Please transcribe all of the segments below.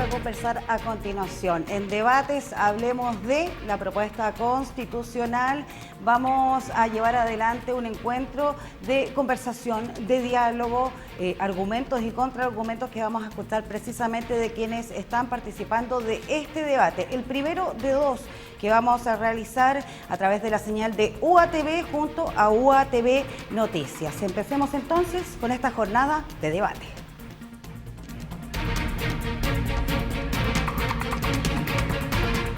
conversar a continuación. En debates hablemos de la propuesta constitucional. Vamos a llevar adelante un encuentro de conversación, de diálogo, argumentos y contraargumentos que vamos a escuchar precisamente de quienes están participando de este debate. El primero de dos que vamos a realizar a través de la señal de UATV junto a UATV Noticias. Empecemos entonces con esta jornada de debate.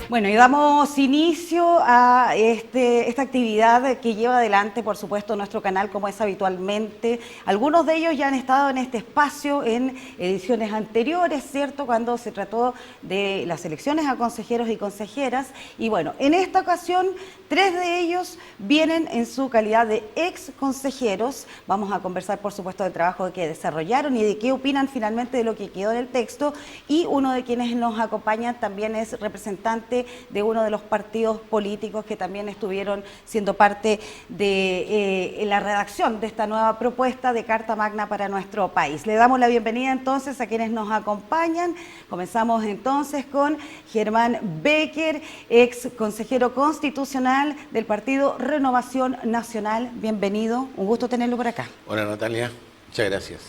Bueno, y damos inicio a esta actividad que lleva adelante, por supuesto, nuestro canal, como es habitualmente. Algunos de ellos ya han estado en este espacio en ediciones anteriores, ¿cierto?, cuando se trató de las elecciones a consejeros y consejeras. Y bueno, en esta ocasión, 3 de ellos vienen en su calidad de ex consejeros. Vamos a conversar, por supuesto, del trabajo que desarrollaron y de qué opinan finalmente de lo que quedó en el texto. Y uno de quienes nos acompaña también es representante de uno de los partidos políticos que también estuvieron siendo parte de la redacción de esta nueva propuesta de Carta Magna para nuestro país. Le damos la bienvenida entonces a quienes nos acompañan. Comenzamos entonces con Germán Becker, ex consejero constitucional del partido Renovación Nacional. Bienvenido, un gusto tenerlo por acá. Hola Natalia, muchas gracias.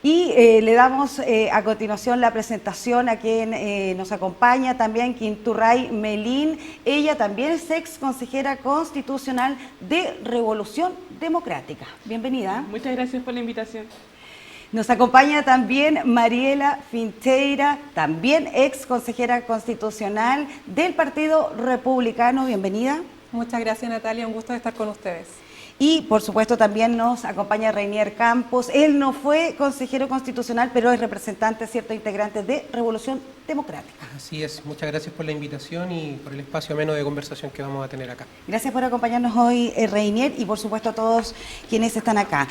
Y le damos a continuación la presentación a quien nos acompaña también, Quinturray Melín. Ella también es ex consejera constitucional de Revolución Democrática. Bienvenida. Muchas gracias por la invitación. Nos acompaña también Mariela Fincheira, también ex consejera constitucional del Partido Republicano. Bienvenida. Muchas gracias, Natalia, un gusto estar con ustedes. Y, por supuesto, también nos acompaña Reinier Campos. Él no fue consejero constitucional, pero es representante, cierto, integrante de Revolución Democrática. Así es. Muchas gracias por la invitación y por el espacio ameno de conversación que vamos a tener acá. Gracias por acompañarnos hoy, Reinier, y, por supuesto, a todos quienes están acá.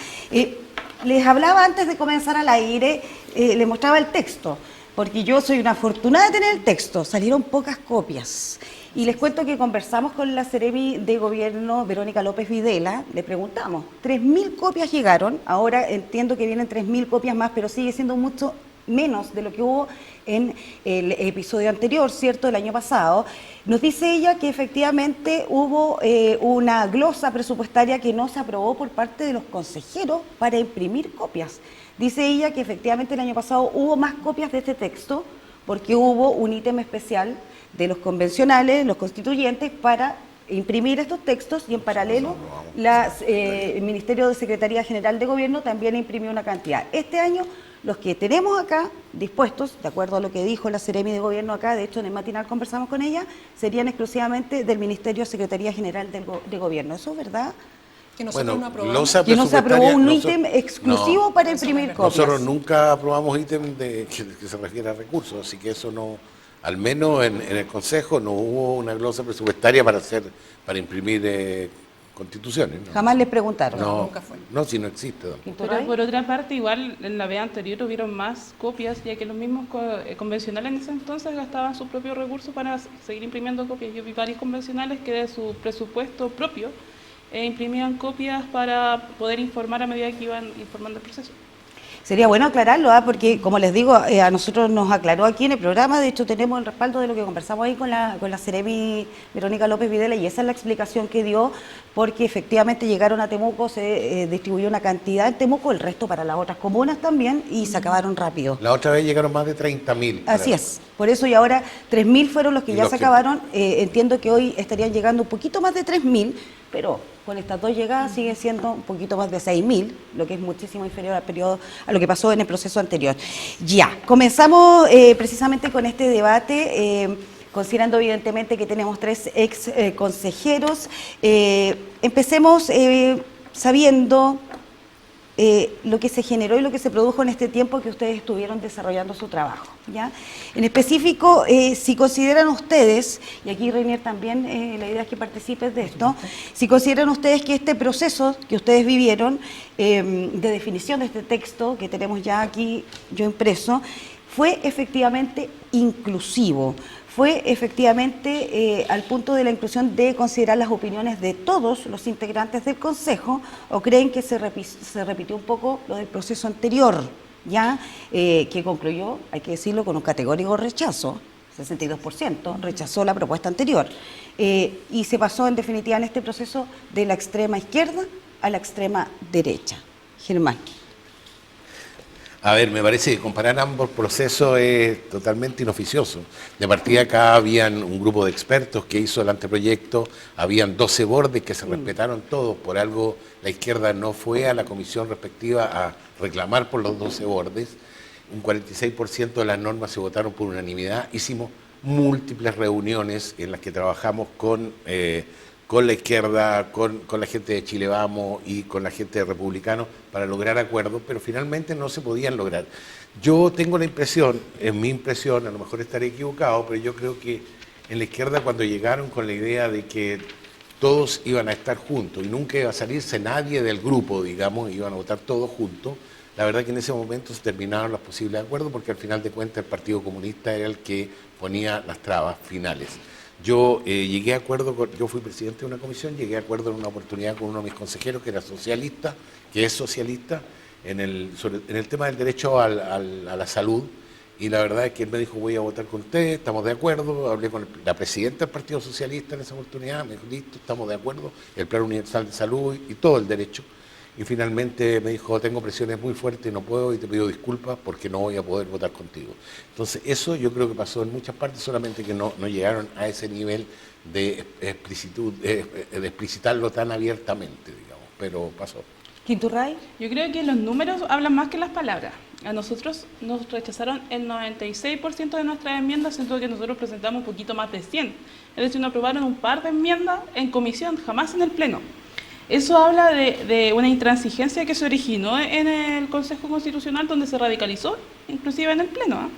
Les hablaba antes de comenzar al aire, les mostraba el texto, porque yo soy una afortunada de tener el texto. Salieron pocas copias. Y les cuento que conversamos con la Seremi de Gobierno, Verónica López Videla, le preguntamos, 3.000 copias llegaron, ahora entiendo que vienen 3.000 copias más, pero sigue siendo mucho menos de lo que hubo en el episodio anterior, ¿cierto?, el año pasado. Nos dice ella que efectivamente hubo una glosa presupuestaria que no se aprobó por parte de los consejeros para imprimir copias. Dice ella que efectivamente el año pasado hubo más copias de este texto porque hubo un ítem especial de los convencionales, los constituyentes, para imprimir estos textos y en paralelo el Ministerio de Secretaría General de Gobierno también imprimió una cantidad. Este año los que tenemos acá dispuestos, de acuerdo a lo que dijo la Seremi de Gobierno acá, de hecho en el matinal conversamos con ella, serían exclusivamente del Ministerio de Secretaría General de Gobierno. ¿Eso es verdad? Que nosotros no aprobamos. Que no se aprobó un ítem exclusivo para imprimir copias. Nosotros nunca aprobamos ítem que se refiere a recursos, así que eso no, al menos en el Consejo no hubo una glosa presupuestaria para imprimir constituciones, ¿no? Jamás les preguntaron. No, nunca fue. No, si no existe. Pero por otra parte, igual en la vez anterior hubieron más copias, ya que los mismos convencionales en ese entonces gastaban sus propios recursos para seguir imprimiendo copias. Yo vi varios convencionales que de su presupuesto propio imprimían copias para poder informar a medida que iban informando el proceso. Sería bueno aclararlo, porque como les digo, a nosotros nos aclaró aquí en el programa, de hecho tenemos el respaldo de lo que conversamos ahí con la Seremi Verónica López Videla, y esa es la explicación que dio, porque efectivamente llegaron a Temuco, se distribuyó una cantidad en Temuco, el resto para las otras comunas también, y se acabaron rápido. La otra vez llegaron más de 30.000. Así es, por eso, y ahora 3.000 fueron los que ya se acabaron. Entiendo que hoy estarían llegando un poquito más de 3.000, pero con estas 2 llegadas sigue siendo un poquito más de 6.000, lo que es muchísimo inferior al periodo, a lo que pasó en el proceso anterior. Ya, comenzamos precisamente con este debate, considerando evidentemente que tenemos 3 ex consejeros. Empecemos sabiendo lo que se generó y lo que se produjo en este tiempo que ustedes estuvieron desarrollando su trabajo, ¿ya? En específico, si consideran ustedes, y aquí Reinier también, la idea es que participes de esto, si consideran ustedes que este proceso que ustedes vivieron de definición de este texto que tenemos ya aquí yo impreso, fue efectivamente inclusivo, fue efectivamente al punto de la inclusión de considerar las opiniones de todos los integrantes del Consejo, o creen que se repitió un poco lo del proceso anterior, ya que concluyó, hay que decirlo, con un categórico rechazo, 62%, rechazó la propuesta anterior, y se pasó en definitiva en este proceso de la extrema izquierda a la extrema derecha. Germán. A ver, me parece que comparar ambos procesos es totalmente inoficioso. De partida acá habían un grupo de expertos que hizo el anteproyecto, habían 12 bordes que se respetaron todos, por algo la izquierda no fue a la comisión respectiva a reclamar por los 12 bordes, un 46% de las normas se votaron por unanimidad, hicimos múltiples reuniones en las que trabajamos con la izquierda, con la gente de Chile Vamos y con la gente de Republicanos para lograr acuerdos, pero finalmente no se podían lograr. Yo tengo la impresión, es mi impresión, a lo mejor estaré equivocado, pero yo creo que en la izquierda cuando llegaron con la idea de que todos iban a estar juntos y nunca iba a salirse nadie del grupo, digamos, iban a votar todos juntos, la verdad que en ese momento se terminaron los posibles acuerdos porque al final de cuentas el Partido Comunista era el que ponía las trabas finales. Yo llegué a acuerdo, yo fui presidente de una comisión, llegué a acuerdo en una oportunidad con uno de mis consejeros que era socialista, que es socialista, en el tema del derecho a la salud, y la verdad es que él me dijo, voy a votar con usted, estamos de acuerdo, hablé con la presidenta del Partido Socialista en esa oportunidad, me dijo, listo, estamos de acuerdo, el Plan Universal de Salud y todo el derecho. Y finalmente me dijo, tengo presiones muy fuertes, no puedo y te pido disculpas porque no voy a poder votar contigo. Entonces eso yo creo que pasó en muchas partes, solamente que no llegaron a ese nivel de explicitarlo tan abiertamente, digamos, pero pasó. Quinturray. Yo creo que los números hablan más que las palabras. A nosotros nos rechazaron el 96% de nuestras enmiendas, siendo que nosotros presentamos un poquito más de 100. Es decir, nos aprobaron un par de enmiendas en comisión, jamás en el Pleno. Eso habla de una intransigencia que se originó en el Consejo Constitucional, donde se radicalizó, inclusive en el Pleno.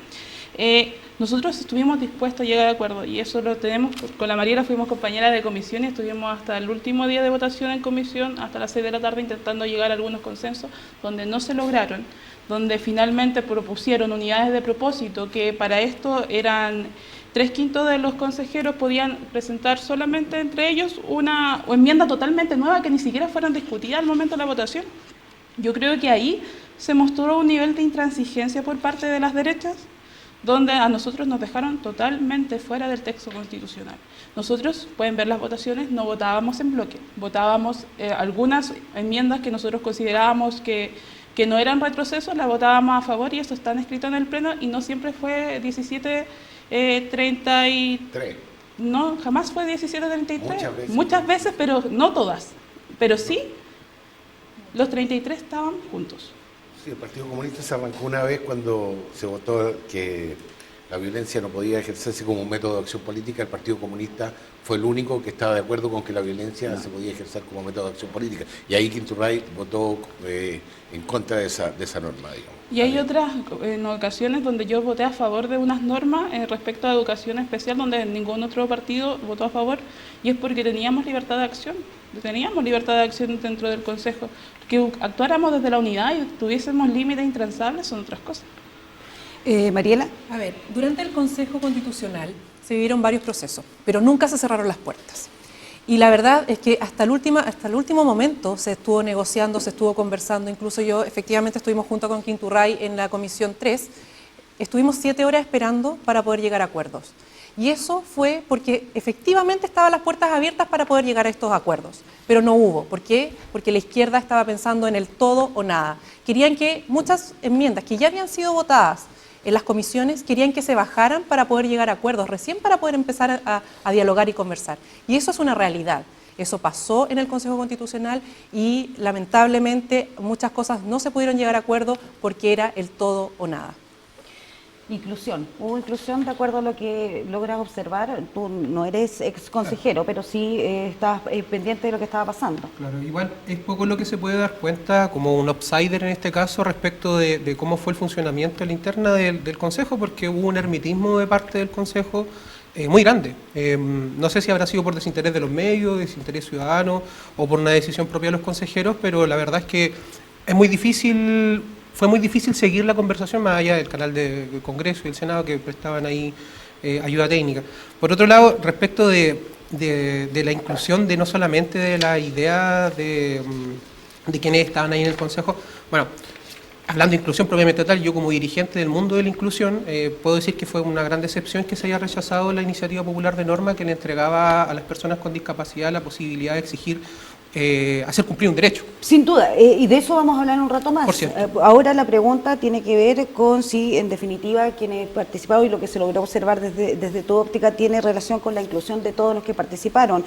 Nosotros estuvimos dispuestos a llegar a acuerdo y eso lo tenemos, con la Mariela fuimos compañeras de comisión y estuvimos hasta el último día de votación en comisión, hasta las 6 de la tarde, intentando llegar a algunos consensos, donde no se lograron, donde finalmente propusieron unidades de propósito, que para esto eran 3/5 de los consejeros podían presentar solamente entre ellos una enmienda totalmente nueva que ni siquiera fueran discutidas al momento de la votación. Yo creo que ahí se mostró un nivel de intransigencia por parte de las derechas, donde a nosotros nos dejaron totalmente fuera del texto constitucional. Nosotros, pueden ver las votaciones, no votábamos en bloque, votábamos algunas enmiendas que nosotros considerábamos que no eran retrocesos, las votábamos a favor y eso está escrito en el Pleno y no siempre fue 17-33. No, jamás fue 17-33. Muchas veces, pero no todas. Pero sí, los 33 estaban juntos. Sí, el Partido Comunista se arrancó una vez cuando se votó que la violencia no podía ejercerse como un método de acción política. El Partido Comunista fue el único que estaba de acuerdo con que la violencia se podía ejercer como método de acción política. Y ahí Quinturray votó en contra de esa norma, digamos. Y hay otras en ocasiones donde yo voté a favor de unas normas respecto a educación especial, donde ningún otro partido votó a favor, y es porque teníamos libertad de acción dentro del Consejo. Que actuáramos desde la unidad y tuviésemos límites intransables son otras cosas. Mariela. A ver, durante el Consejo Constitucional se vivieron varios procesos, pero nunca se cerraron las puertas. Y la verdad es que hasta el último momento se estuvo negociando, se estuvo conversando, incluso yo efectivamente estuvimos junto con Quinturray en la Comisión 3, estuvimos 7 horas esperando para poder llegar a acuerdos. Y eso fue porque efectivamente estaban las puertas abiertas para poder llegar a estos acuerdos, pero no hubo. ¿Por qué? Porque la izquierda estaba pensando en el todo o nada. Querían que muchas enmiendas que ya habían sido votadas en las comisiones, querían que se bajaran para poder llegar a acuerdos, recién para poder empezar a dialogar y conversar. Y eso es una realidad. Eso pasó en el Consejo Constitucional y lamentablemente muchas cosas no se pudieron llegar a acuerdo porque era el todo o nada. Inclusión. Hubo inclusión de acuerdo a lo que logras observar. Tú no eres ex consejero, pero sí estabas pendiente de lo que estaba pasando. Claro, igual es poco lo que se puede dar cuenta como un outsider en este caso respecto de cómo fue el funcionamiento de la interna del Consejo, porque hubo un hermetismo de parte del Consejo muy grande. No sé si habrá sido por desinterés de los medios, desinterés ciudadano o por una decisión propia de los consejeros, pero la verdad es que es muy difícil. Fue muy difícil seguir la conversación más allá del canal del Congreso y el Senado que prestaban ahí ayuda técnica. Por otro lado, respecto de la inclusión de no solamente de la idea de quienes estaban ahí en el Consejo, bueno, hablando de inclusión propiamente tal, yo como dirigente del mundo de la inclusión, puedo decir que fue una gran decepción que se haya rechazado la iniciativa popular de norma que le entregaba a las personas con discapacidad la posibilidad de exigir hacer cumplir un derecho. Sin duda, y de eso vamos a hablar un rato más. Por cierto. Ahora la pregunta tiene que ver con si, en definitiva, quienes participaron y lo que se logró observar desde tu óptica tiene relación con la inclusión de todos los que participaron.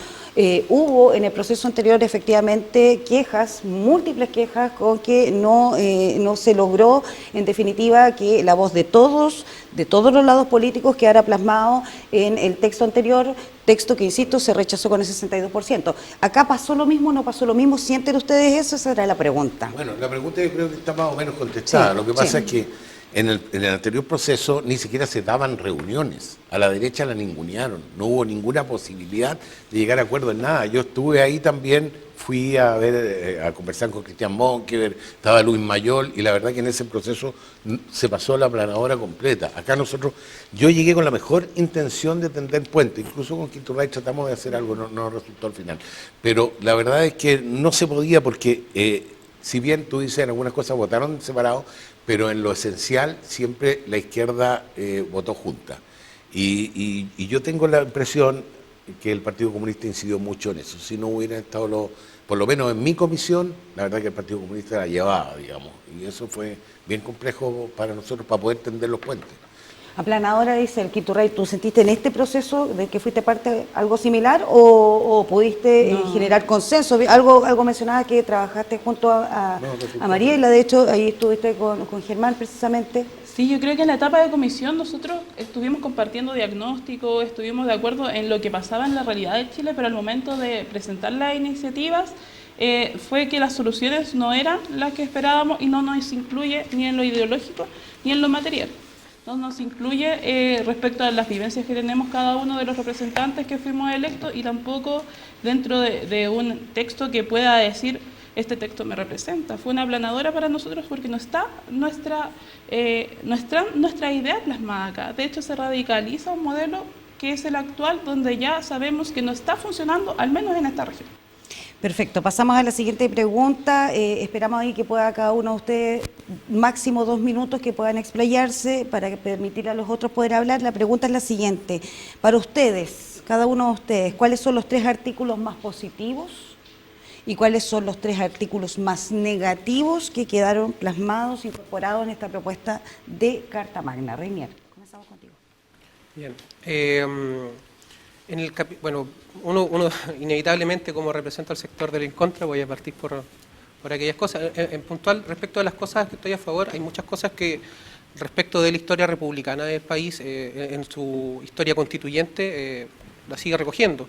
Hubo en el proceso anterior, efectivamente, quejas, múltiples quejas, con que no se logró, en definitiva, que la voz de todos los lados políticos quedara plasmado en el texto anterior, texto que, insisto, se rechazó con el 62%. ¿Acá pasó lo mismo, no pasó lo mismo? ¿Sienten ustedes eso? Esa era la pregunta. Bueno, la pregunta yo creo que está más o menos contestada. Sí, lo que pasa sí. es que en el anterior proceso ni siquiera se daban reuniones. A la derecha la ningunearon. No hubo ninguna posibilidad de llegar a acuerdo en nada. Yo estuve ahí también, fui a ver, a conversar con Cristian Monkever, estaba Luis Mayol, y la verdad que en ese proceso se pasó la planadora completa. Acá yo llegué con la mejor intención de tender puente, incluso con Quinturray tratamos de hacer algo, no resultó al final. Pero la verdad es que no se podía porque, si bien tú dices en algunas cosas votaron separados, pero en lo esencial siempre la izquierda votó junta. Y yo tengo la impresión que el Partido Comunista incidió mucho en eso. Si no hubieran estado por lo menos en mi comisión, la verdad que el Partido Comunista la llevaba, digamos. Y eso fue bien complejo para nosotros para poder tender los puentes. Aplanadora, dice el Quinturray, ¿tú sentiste en este proceso de que fuiste parte algo similar o pudiste generar consenso? Algo mencionaba que trabajaste junto a Mariela, de hecho, ahí estuviste con Germán precisamente. Sí, yo creo que en la etapa de comisión nosotros estuvimos compartiendo diagnósticos, estuvimos de acuerdo en lo que pasaba en la realidad de Chile, pero al momento de presentar las iniciativas fue que las soluciones no eran las que esperábamos y no nos incluye ni en lo ideológico ni en lo material. No nos incluye respecto a las vivencias que tenemos cada uno de los representantes que fuimos electos y tampoco dentro de un texto que pueda decir este texto me representa. Fue una aplanadora para nosotros porque no está nuestra idea plasmada acá. De hecho, se radicaliza un modelo que es el actual, donde ya sabemos que no está funcionando, al menos en esta región. Perfecto, pasamos a la siguiente pregunta. Esperamos ahí que pueda cada uno de ustedes, máximo 2 minutos, que puedan explayarse para permitir a los otros poder hablar. La pregunta es la siguiente. Para ustedes, cada uno de ustedes, ¿cuáles son los 3 artículos más positivos y cuáles son los 3 artículos más negativos que quedaron plasmados, incorporados en esta propuesta de Carta Magna? Reinier, comenzamos contigo. Bien. Bueno, uno inevitablemente, como representa al sector del en contra, voy a partir por aquellas cosas. En puntual, respecto a las cosas que estoy a favor, hay muchas cosas que, respecto de la historia republicana del país, en su historia constituyente, la sigue recogiendo.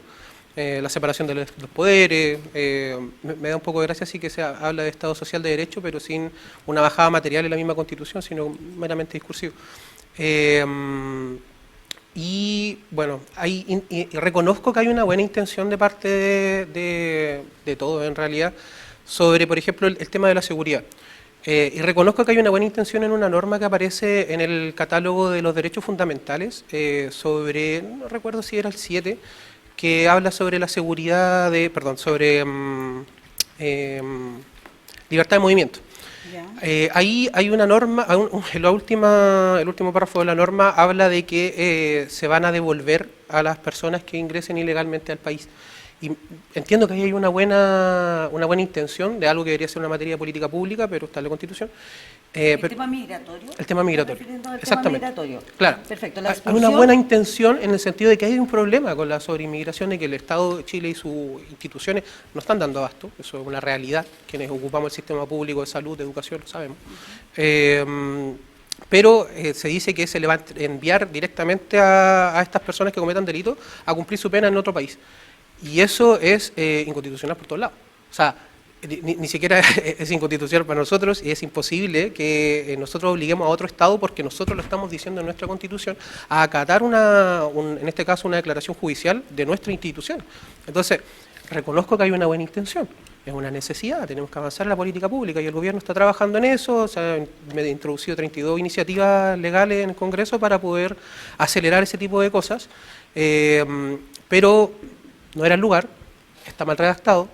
La separación de los poderes, me da un poco de gracia sí que se habla de Estado Social de Derecho, pero sin una bajada material en la misma Constitución, sino meramente discursivo. Y bueno, y reconozco que hay una buena intención de parte de todos en realidad sobre, por ejemplo, el tema de la seguridad. Y reconozco que hay una buena intención en una norma que aparece en el catálogo de los derechos fundamentales sobre, no recuerdo si era el 7, que habla sobre la seguridad sobre libertad de movimiento. Ahí hay una norma, el último párrafo de la norma habla de que se van a devolver a las personas que ingresen ilegalmente al país. Y entiendo que ahí hay una buena intención de algo que debería ser una materia de política pública, pero está en la Constitución. ¿Tema migratorio? El tema migratorio. Exactamente. Tema migratorio. Claro. Perfecto. Hay una buena intención en el sentido de que hay un problema con la sobreinmigración y que el Estado de Chile y sus instituciones no están dando abasto. Eso es una realidad. Quienes ocupamos el sistema público de salud, de educación, lo sabemos. Pero se dice que se le va a enviar directamente a estas personas que cometan delitos a cumplir su pena en otro país. Y eso es inconstitucional por todos lados. O sea, ni siquiera es inconstitucional para nosotros y es imposible que nosotros obliguemos a otro Estado, porque nosotros lo estamos diciendo en nuestra Constitución, a acatar en este caso una declaración judicial de nuestra institución. Entonces, reconozco que hay una buena intención, es una necesidad, tenemos que avanzar en la política pública y el gobierno está trabajando en eso. O sea, me he introducido 32 iniciativas legales en el Congreso para poder acelerar ese tipo de cosas, pero no era el lugar, está mal redactado,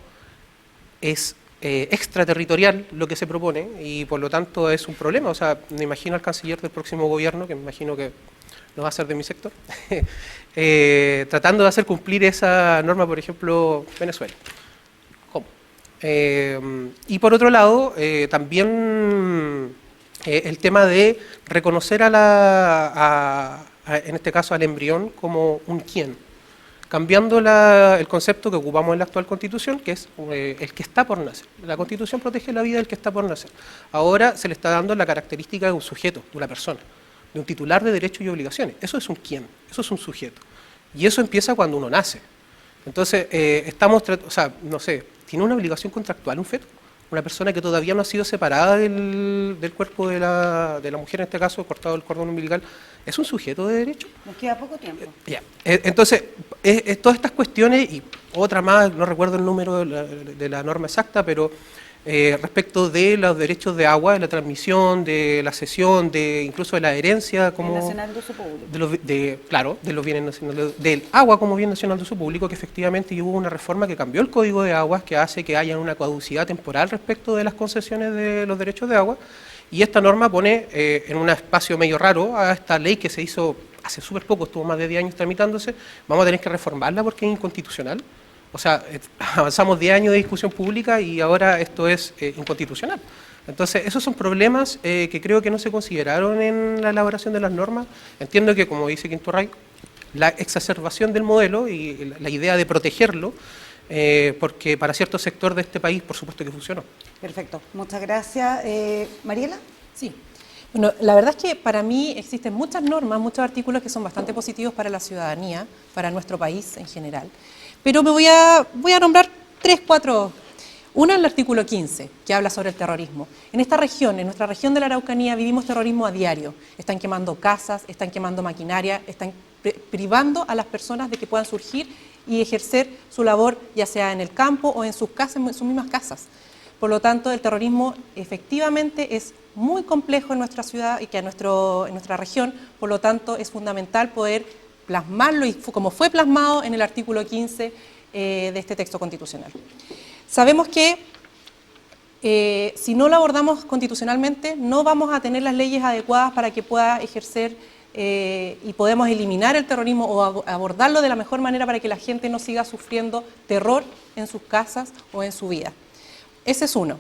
es extraterritorial lo que se propone y por lo tanto es un problema. O sea, me imagino al canciller del próximo gobierno, que me imagino que no va a ser de mi sector, tratando de hacer cumplir esa norma, por ejemplo, Venezuela. ¿Cómo? Y por otro lado, también el tema de reconocer en este caso al embrión como un quién, cambiando el concepto que ocupamos en la actual Constitución, que es el que está por nacer. La Constitución protege la vida del que está por nacer. Ahora se le está dando la característica de un sujeto, de una persona, de un titular de derechos y obligaciones. Eso es un quién, eso es un sujeto. Y eso empieza cuando uno nace. Entonces, no sé, ¿tiene una obligación contractual un feto? Una persona que todavía no ha sido separada del cuerpo de la mujer, en este caso, cortado el cordón umbilical, ¿es un sujeto de derecho? Nos queda poco tiempo. Ya. Entonces, todas estas cuestiones, y otra más, no recuerdo el número de la norma exacta, pero respecto de los derechos de agua, de la transmisión, de la cesión, incluso de la herencia, como Nacional de uso público. de los bienes nacionales, del agua como bien nacional de uso público, que efectivamente hubo una reforma que cambió el Código de Aguas, que hace que haya una caducidad temporal respecto de las concesiones de los derechos de agua, y esta norma pone en un espacio medio raro a esta ley que se hizo hace súper poco, estuvo más de 10 años tramitándose, vamos a tener que reformarla porque es inconstitucional. O sea, avanzamos 10 años de discusión pública y ahora esto es inconstitucional. Entonces, esos son problemas que creo que no se consideraron en la elaboración de las normas. Entiendo que, como dice Quinto Ray, la exacerbación del modelo y la idea de protegerlo, porque para cierto sector de este país, por supuesto que funcionó. Perfecto, muchas gracias. Mariela. Sí. Bueno, la verdad es que para mí existen muchas normas, muchos artículos que son bastante positivos para la ciudadanía, para nuestro país en general. Pero voy a nombrar 3, 4. Una es el artículo 15, que habla sobre el terrorismo. En esta región, en nuestra región de la Araucanía, vivimos terrorismo a diario. Están quemando casas, están quemando maquinaria, están privando a las personas de que puedan surgir y ejercer su labor, ya sea en el campo o en sus casas, en sus mismas casas. Por lo tanto, el terrorismo efectivamente es muy complejo en nuestra ciudad y que en nuestra región, por lo tanto, es fundamental poder plasmarlo y como fue plasmado en el artículo 15 de este texto constitucional. Sabemos que si no lo abordamos constitucionalmente, no vamos a tener las leyes adecuadas para que pueda ejercer y podemos eliminar el terrorismo o abordarlo de la mejor manera para que la gente no siga sufriendo terror en sus casas o en su vida. Ese es uno,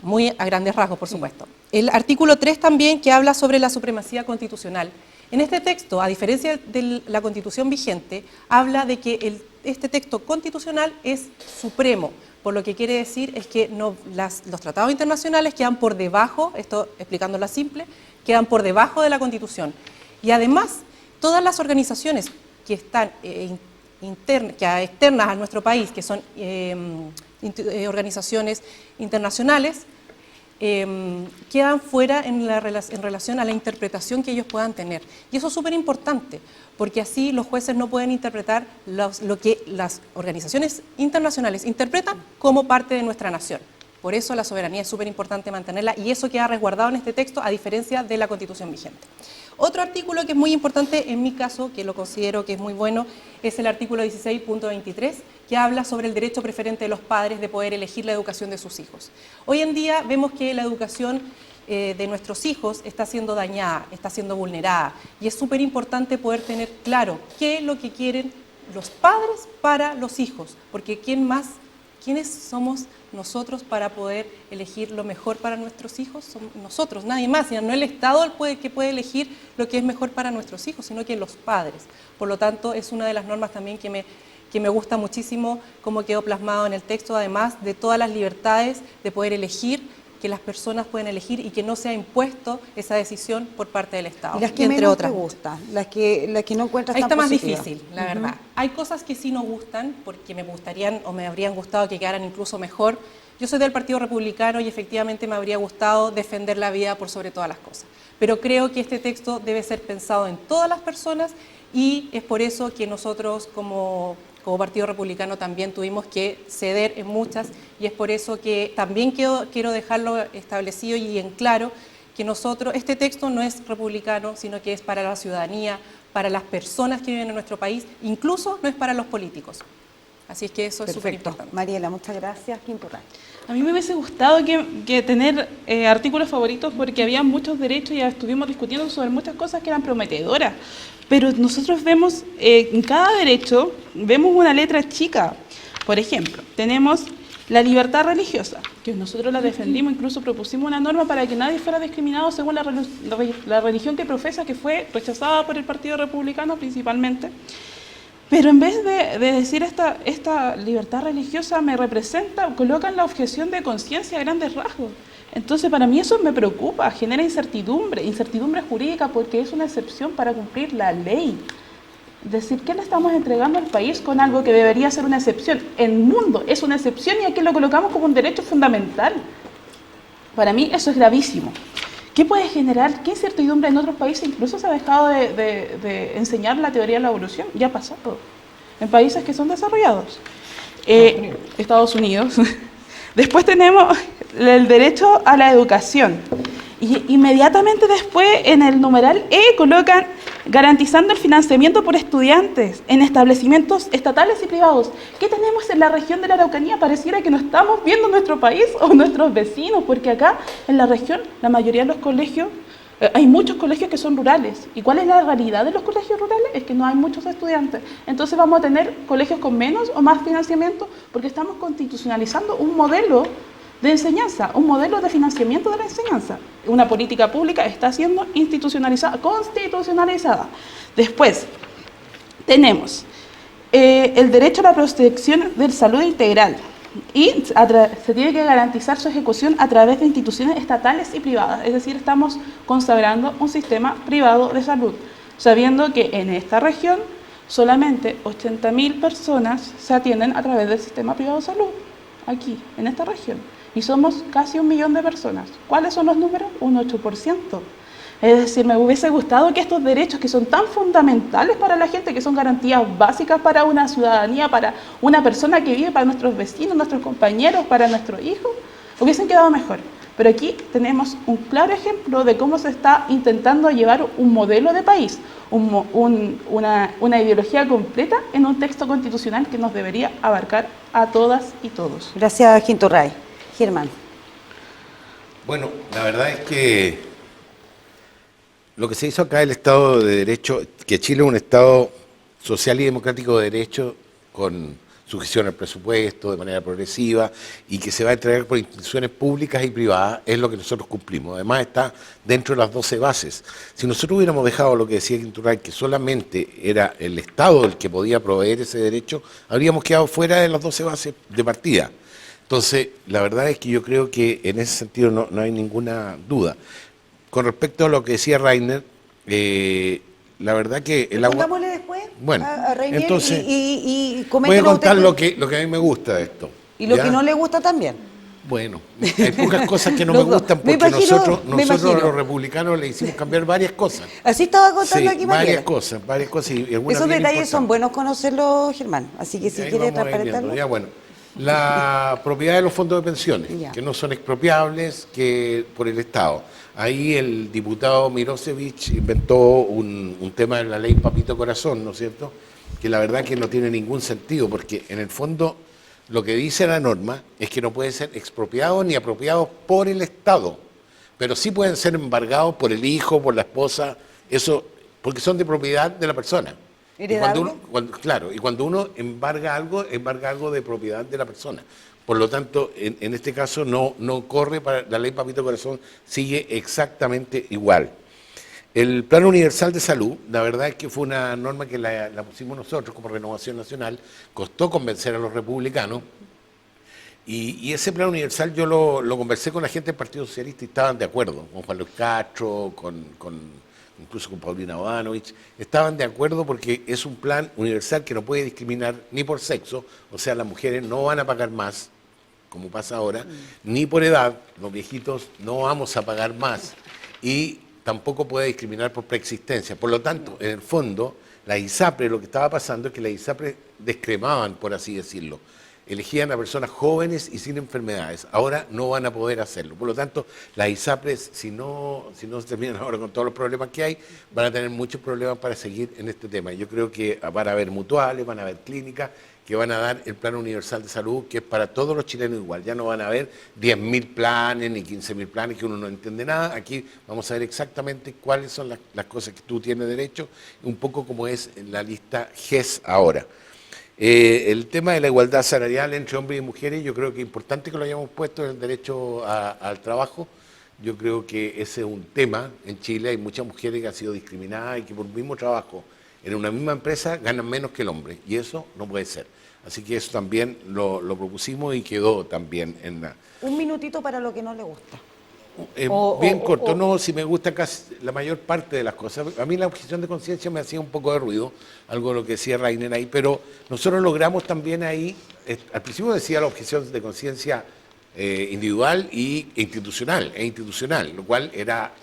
muy a grandes rasgos, por supuesto. El artículo 3 también, que habla sobre la supremacía constitucional. En este texto, a diferencia de la Constitución vigente, habla de que este texto constitucional es supremo, por lo que quiere decir es que los tratados internacionales quedan por debajo, esto explicándolo a simple, quedan por debajo de la Constitución. Y además, todas las organizaciones que están externas a nuestro país, que son organizaciones internacionales, quedan fuera en relación a la interpretación que ellos puedan tener. Y eso es súper importante, porque así los jueces no pueden interpretar lo que las organizaciones internacionales interpretan como parte de nuestra nación. Por eso la soberanía es súper importante mantenerla y eso queda resguardado en este texto a diferencia de la Constitución vigente. Otro artículo que es muy importante en mi caso, que lo considero que es muy bueno, es el artículo 16.23, que habla sobre el derecho preferente de los padres de poder elegir la educación de sus hijos. Hoy en día vemos que la educación de nuestros hijos está siendo dañada, está siendo vulnerada y es súper importante poder tener claro qué es lo que quieren los padres para los hijos, porque ¿quiénes somos nosotros para poder elegir lo mejor para nuestros hijos? Somos nosotros, nadie más, no el Estado que puede elegir lo que es mejor para nuestros hijos, sino que los padres. Por lo tanto, es una de las normas también que me gusta muchísimo cómo quedó plasmado en el texto, además de todas las libertades de poder elegir, que las personas pueden elegir y que no sea impuesto esa decisión por parte del Estado. Y las que menos te gustan, las que no encuentras ahí tan está más positivas. difícil, la verdad. Hay cosas que sí nos gustan, porque me gustarían o me habrían gustado que quedaran incluso mejor. Yo soy del Partido Republicano y efectivamente me habría gustado defender la vida por sobre todas las cosas. Pero creo que este texto debe ser pensado en todas las personas y es por eso que nosotros como Partido Republicano también tuvimos que ceder en muchas y es por eso que también quiero dejarlo establecido y en claro que este texto no es republicano, sino que es para la ciudadanía, para las personas que viven en nuestro país, incluso no es para los políticos. Así es que eso es súper Perfecto. importante. Mariela, muchas gracias. Quinturray. A mí me hubiese gustado que tener artículos favoritos porque había muchos derechos y ya estuvimos discutiendo sobre muchas cosas que eran prometedoras. Pero nosotros vemos, en cada derecho, vemos una letra chica. Por ejemplo, tenemos la libertad religiosa, que nosotros la defendimos, incluso propusimos una norma para que nadie fuera discriminado según la religión que profesa, que fue rechazada por el Partido Republicano principalmente. Pero en vez de decir esta libertad religiosa me representa, colocan la objeción de conciencia a grandes rasgos. Entonces para mí eso me preocupa, genera incertidumbre jurídica porque es una excepción para cumplir la ley. Es decir, ¿qué le estamos entregando al país con algo que debería ser una excepción? El mundo es una excepción y aquí lo colocamos como un derecho fundamental. Para mí eso es gravísimo. ¿Qué puede generar? ¿Qué incertidumbre en otros países? Incluso se ha dejado de enseñar la teoría de la evolución. Ya ha pasado. En países que son desarrollados. Estados Unidos. Después tenemos el derecho a la educación. Y inmediatamente después en el numeral E colocan garantizando el financiamiento por estudiantes en establecimientos estatales y privados. ¿Qué tenemos en la región de la Araucanía? Pareciera que no estamos viendo nuestro país o nuestros vecinos, porque acá en la región la mayoría de los colegios, hay muchos colegios que son rurales. ¿Y cuál es la realidad de los colegios rurales? Es que no hay muchos estudiantes. Entonces vamos a tener colegios con menos o más financiamiento porque estamos constitucionalizando un modelo de enseñanza, un modelo de financiamiento de la enseñanza. Una política pública está siendo institucionalizada, constitucionalizada. Después, tenemos el derecho a la protección de salud integral y se tiene que garantizar su ejecución a través de instituciones estatales y privadas. Es decir, estamos consagrando un sistema privado de salud, sabiendo que en esta región solamente 80.000 personas se atienden a través del sistema privado de salud, aquí, en esta región. Y somos casi 1 millón de personas. ¿Cuáles son los números? Un 8%. Es decir, me hubiese gustado que estos derechos que son tan fundamentales para la gente, que son garantías básicas para una ciudadanía, para una persona que vive, para nuestros vecinos, nuestros compañeros, para nuestros hijos, hubiesen quedado mejor. Pero aquí tenemos un claro ejemplo de cómo se está intentando llevar un modelo de país, una ideología completa en un texto constitucional que nos debería abarcar a todas y todos. Gracias, Quinturray. Germán. Bueno, la verdad es que lo que se hizo acá el Estado de Derecho, que Chile es un Estado social y democrático de derecho con sujeción al presupuesto de manera progresiva y que se va a entregar por instituciones públicas y privadas, es lo que nosotros cumplimos. Además está dentro de las 12 bases. Si nosotros hubiéramos dejado lo que decía Quinturray, que solamente era el Estado el que podía proveer ese derecho, habríamos quedado fuera de las 12 bases de partida. Entonces, la verdad es que yo creo que en ese sentido no hay ninguna duda. Con respecto a lo que decía Rainer, la verdad que el agua... Contámosle después Bueno, a Reinier entonces, y voy a coméntelo contar usted. lo que a mí me gusta de esto. Y lo ¿ya? que no le gusta también. Bueno, hay pocas cosas que no me Los dos. gustan Me porque imagino. nosotros los republicanos le hicimos cambiar varias cosas. Así estaba contando Sí, aquí varias Mariela. cosas y algunas Esos bien detalles son importantes. buenos conocerlos, Germán. Así que si Ahí quiere vamos a ir viendo, transparentarlo. ya, bueno. La propiedad de los fondos de pensiones, Ya. que no son expropiables que por el Estado. Ahí el diputado Mirosevich inventó un tema de la ley Papito Corazón, ¿no es cierto? Que la verdad que no tiene ningún sentido, porque en el fondo lo que dice la norma es que no pueden ser expropiados ni apropiados por el Estado, pero sí pueden ser embargados por el hijo, por la esposa, eso, porque son de propiedad de la persona. Y ¿Heredable? cuando uno embarga algo de propiedad de la persona. Por lo tanto, en este caso no corre para la ley Papito Corazón, sigue exactamente igual. El Plan Universal de Salud, la verdad es que fue una norma que la pusimos nosotros como Renovación Nacional, costó convencer a los republicanos, y ese Plan Universal yo lo conversé con la gente del Partido Socialista y estaban de acuerdo, con Juan Luis Castro, incluso con Paulina Bodanovich, estaban de acuerdo porque es un plan universal que no puede discriminar ni por sexo, o sea, las mujeres no van a pagar más, como pasa ahora, ni por edad, los viejitos no vamos a pagar más, y tampoco puede discriminar por preexistencia. Por lo tanto, en el fondo, las ISAPRE, lo que estaba pasando es que las ISAPRE descremaban, por así decirlo. Elegían a personas jóvenes y sin enfermedades. Ahora no van a poder hacerlo. Por lo tanto, las ISAPRES, si no se terminan ahora con todos los problemas que hay, van a tener muchos problemas para seguir en este tema. Yo creo que van a haber mutuales, van a haber clínicas, que van a dar el Plan Universal de Salud, que es para todos los chilenos igual. Ya no van a haber 10.000 planes ni 15.000 planes que uno no entiende nada. Aquí vamos a ver exactamente cuáles son las cosas que tú tienes derecho, un poco como es en la lista GES ahora. El tema de la igualdad salarial entre hombres y mujeres, yo creo que es importante que lo hayamos puesto en el derecho al trabajo. Yo creo que ese es un tema en Chile. Hay muchas mujeres que han sido discriminadas y que por el mismo trabajo en una misma empresa ganan menos que el hombre, y eso no puede ser. Así que eso también lo propusimos y quedó también en la... Un minutito para lo que no le gusta. Bien corto, no, si me gusta casi la mayor parte de las cosas. A mí la objeción de conciencia me hacía un poco de ruido, algo de lo que decía Rainer ahí, pero nosotros logramos también ahí, al principio decía la objeción de conciencia individual e institucional, lo cual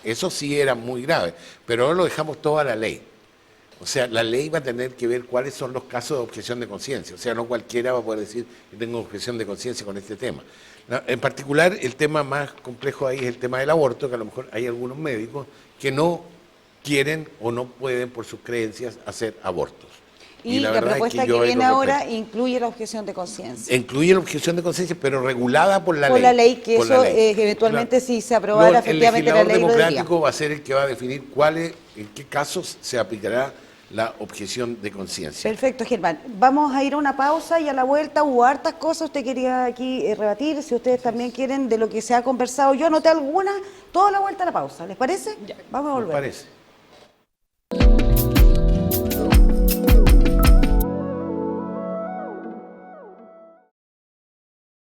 eso sí era muy grave, pero ahora lo dejamos todo a la ley. O sea, la ley va a tener que ver cuáles son los casos de objeción de conciencia. O sea, no cualquiera va a poder decir que tengo objeción de conciencia con este tema. En particular, el tema más complejo ahí es el tema del aborto, que a lo mejor hay algunos médicos que no quieren o no pueden por sus creencias hacer abortos. Y la verdad propuesta es que que viene lo ahora respeto. incluye la objeción de conciencia. Incluye la objeción de conciencia, pero regulada por la ley. Por la ley, que Por eso la ley. eventualmente Claro. si se aprobara efectivamente la El ley legislador lo diría. democrático va a ser el que va a definir en qué casos se aplicará la objeción de conciencia. Perfecto, Germán. Vamos a ir a una pausa y a la vuelta hubo hartas cosas. Usted quería aquí rebatir, si ustedes también quieren, de lo que se ha conversado. Yo anoté algunas, toda la vuelta a la pausa. ¿Les parece? Ya. Vamos a Me volver. parece.